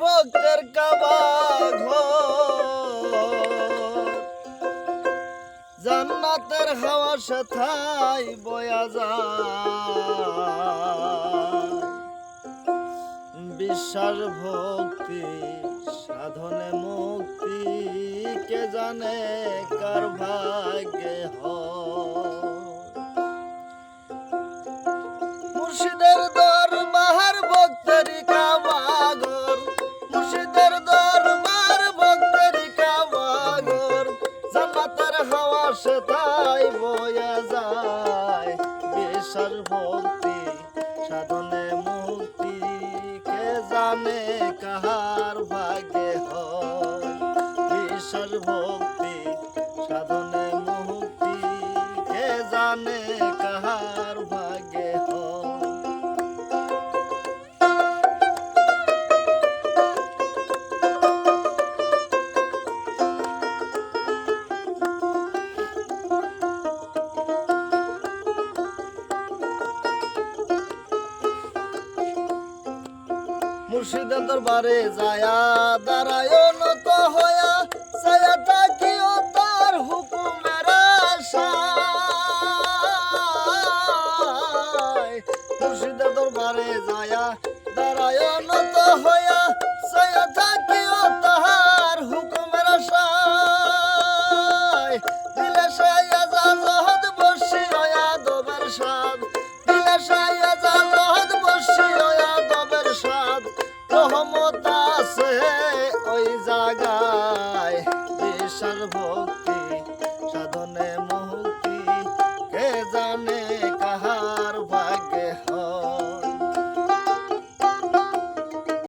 ভক্তের কাবা ঘর, জান্নাতের হাওয়া সেথায় বয়া যায়। বিশ্বাস ভক্তি সাধনে মুক্তি, কে জানে কার ভাগ্যে হয়। মুর্শিদের দরবার ভক্তেরই কাবা ঘর, মুর্শিদের দরবার ভক্তেরই কাবা ঘর, জান্নাতের হাওয়া সেথায় বয়া যায়। বিশ্বাস ভক্তি সাধনে মুক্তি, কে জানে কাহার ভাগ্যে হয়। বিশ্বাস ভক্তি সাধনে মুক্তি, কে জানে কাহার ভাগ্যে হয়। মুর্শিদের দরবারে যায়া দাঁড়ায় নত হইয়া, ছায়া থাকিও তার হুকুমের আশায়। মুর্শিদের দরবারে যায়া দাঁড়ায় নত হইয়া, ছায়া থাকিও তাহার হুকুমের আশায়। দিলে সায়া জালহদ বসি হইয়া দবের সাদ, দিলে সায়া জালহদ বসি হইয়া দবের সাদ। রহমত আছে ওই জায়গায়, বিশ্বাস ভক্তি